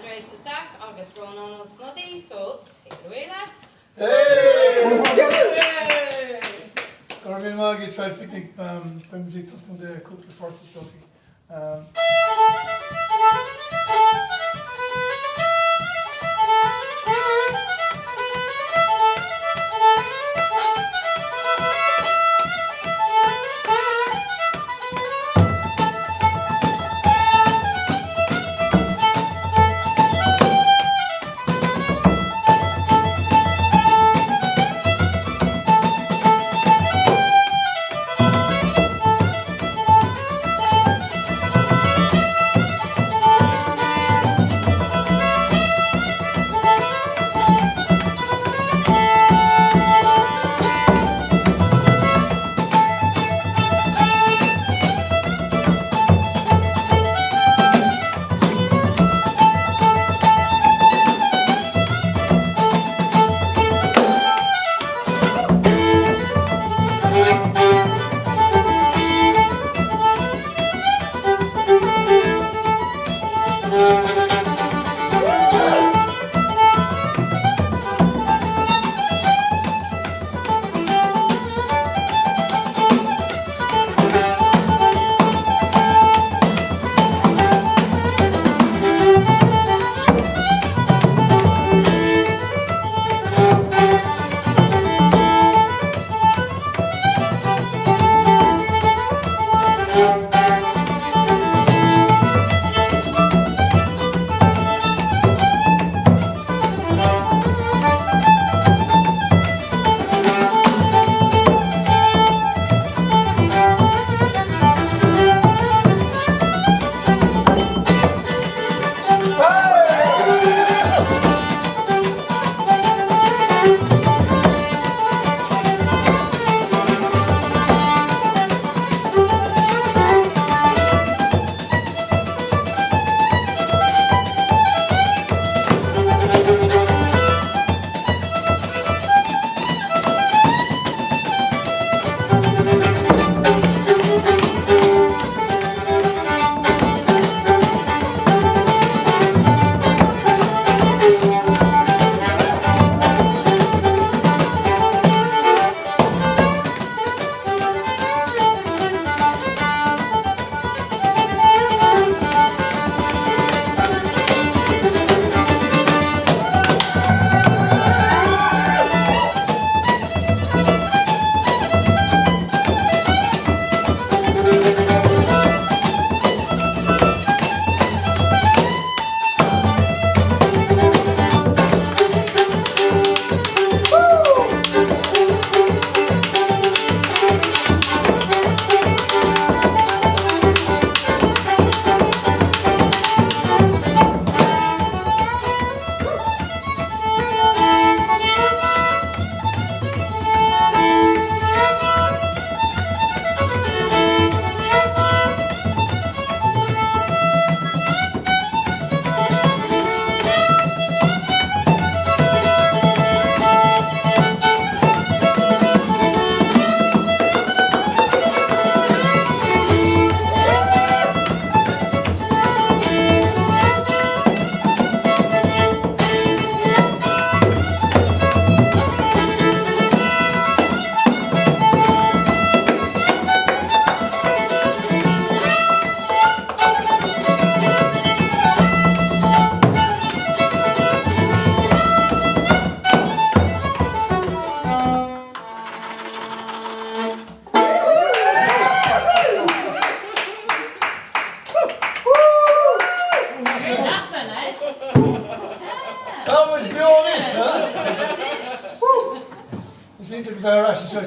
Aindrias De Staic agus Rónán ó Snodaigh, so take it away, lads. Hey! Gaillimhe Féile Traidphicnic mbuíochas Snodaigh cúpla fortas dóchaí.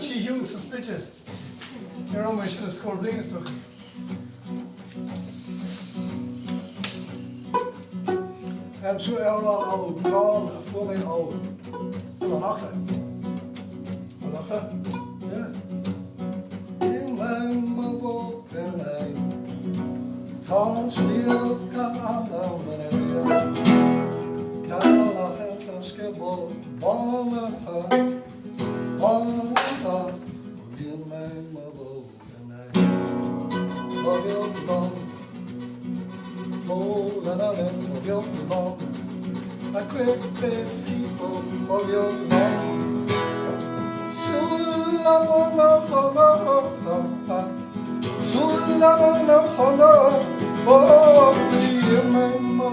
Hughes and Spideal. You're on my should have scored blinas toch? Zo Ealaín ó Táin a fuaimh ó Ealaín. Ealaín? Yeah. In my broken eye, Táin stíomh gan anam in area. Gaeltachta san skibble, bánacha, in my broken eye. Love you long, more than I ever. built along. A quick people of your long. Sulamona Hana, oh, the Yememo,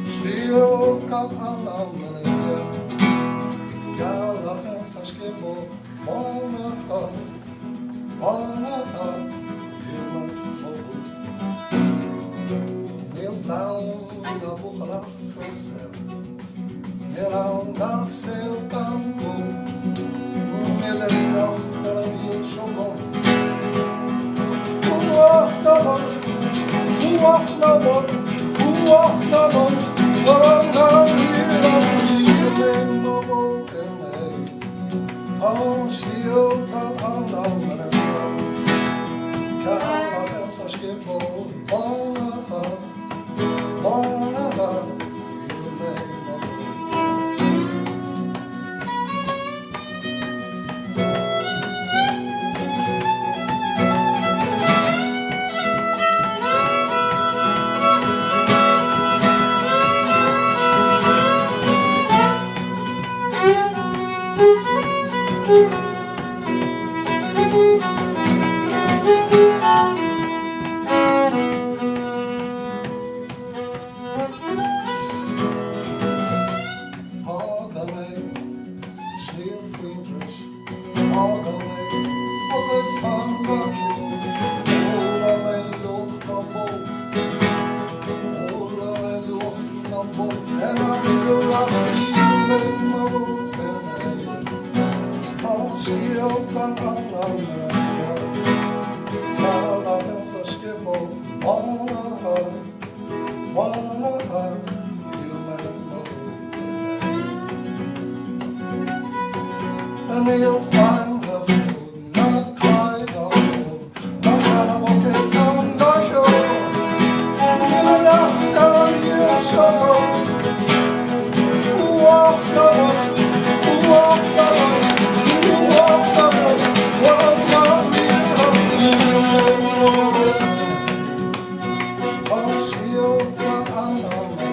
Shio Kapana, Gaeltachta, Saskimo, Ona, Neil down the Buchalat, so sad. Neil down, sail down, near the love that I feel so long. Who walk the boat, who walk the boat, who walk the boat, oh, now here in the boat, oh, she'll come on down and Gaeltachta, Saskimo, and you'll find the food, not quite all. Not trying to walk in some dark hole. In a love down you shall go. Who walk the road? Who walk the road? Who walk the road? Walk not me from you. Oh, she'll come on my feet.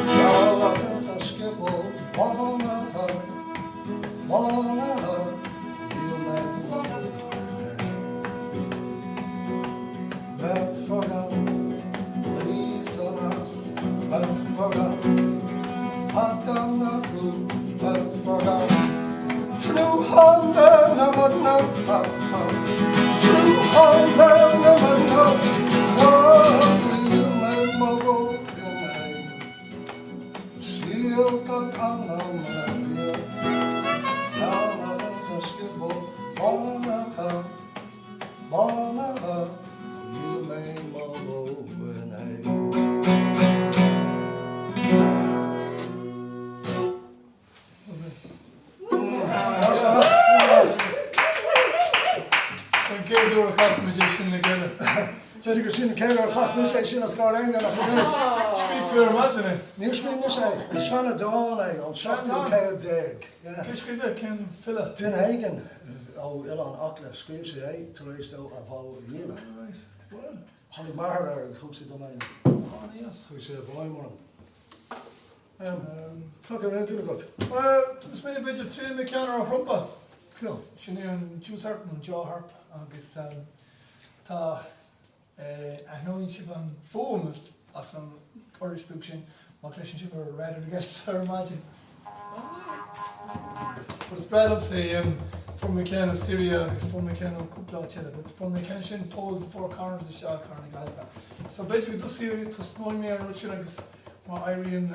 Gaeltachta, Saskimo, Just go sin Keir Chasmu sé sin as gar ein nach finish. Speak to her imagine. Níl smín sé, is sena dána an seachtú Keir Dig. Skrive ken filla. Tin Hagen ó Ealaín Acle skrif sé éis ó a bhá Gaillimhe. Hannig mar thug sé domain. Yes. Thug sé bhaimar. Clog ar tú got. Tus mini bit two me can or humpa. Cool. Sinné an Hughes harp an jaw harp agus tá know si an fóm as an Irish book sin má lei si ar rather against her imagine. But it's bred up say from McCann of Syria agus from McCann of Cúpla Chile, but from McCann sin pulls the four corners of Shaw Carney Gailga. So basically just see to snow me and Richard agus my Ealaín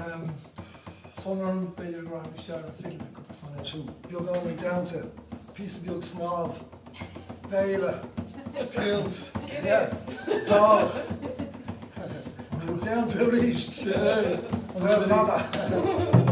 fun better ground the Shaw and Féile Traidphicnic. You're going down to piece of your snob, Féile, Pilt, Dal, down to the east. Well, Mama.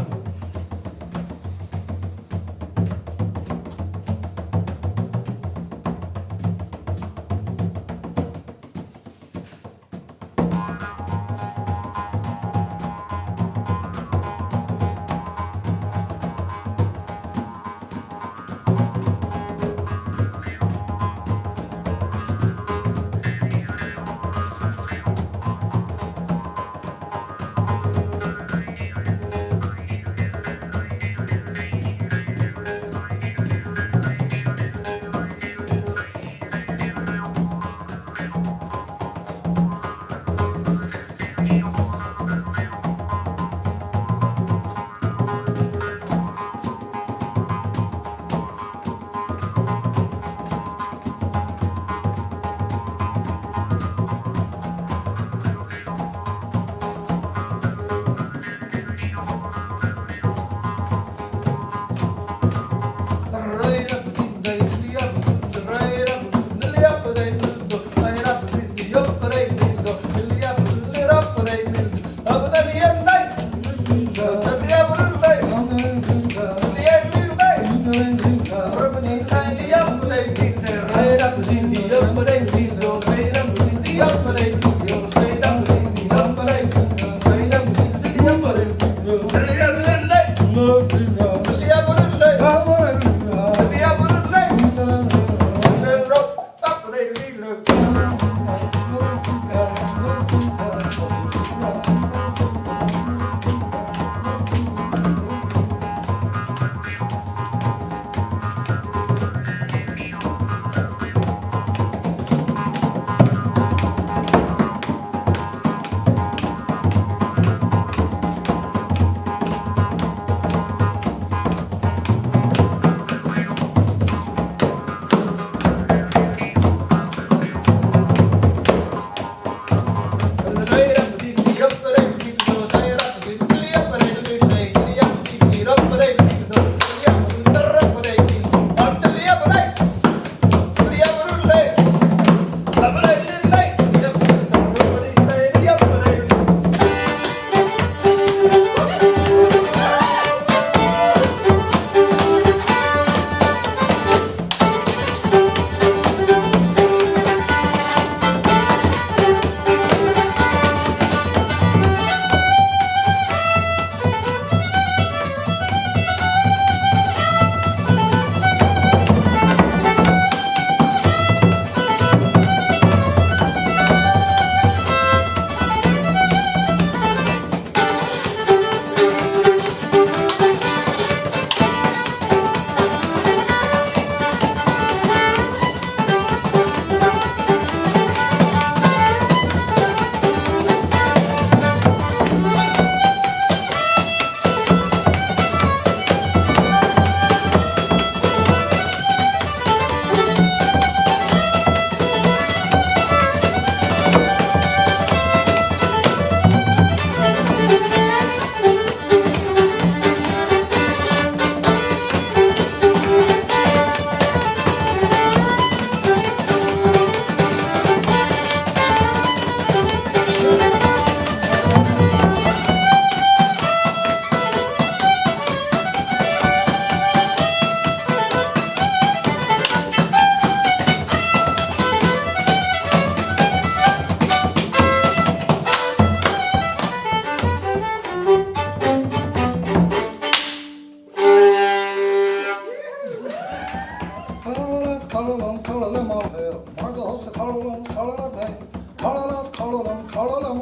Carolum,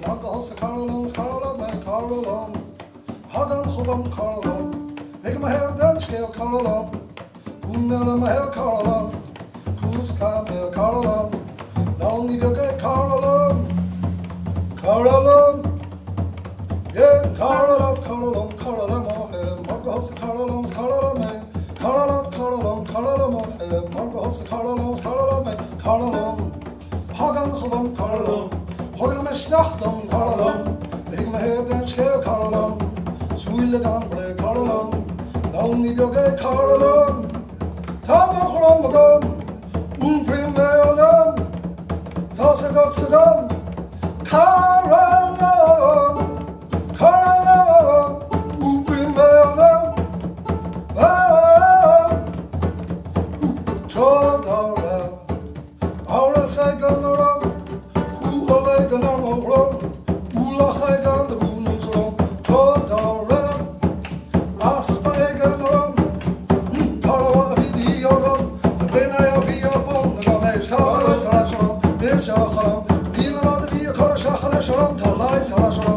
Magos, Carolums, Carolum, Carolum, Hagan, Hugum, Carolum, Take my hair, Dutch scale, Carolum, Unna, my hair, Carolum, Kuska, Carolum, Long you get Carolum, Carolum, yeah, Carolum, Carolum, Carolum, Magos, Carolums, Carolum, Carolum, Carolum, Carolum, Magos, Carolums, Carolum, Carolum, Hagan, Hugum, Carolum, Hugum, Schnachtum, Carolum, Take my hair, Dutch scale, Carolum, Swillagan, Carolum, Long you get Carolum, Tabachromagum, Primmeolum, Tossagotsagum, Carolum, Carolum, Primmeolum, Chodaram, Aurasagaram, Kuhaleganam, Ulahagan, the Bunusum, Chodaram, Aspaganam, Karavidiogam, the Benayavia, the Salas, Bishacham, Vila, the Via Korashacham, Talai Salasham.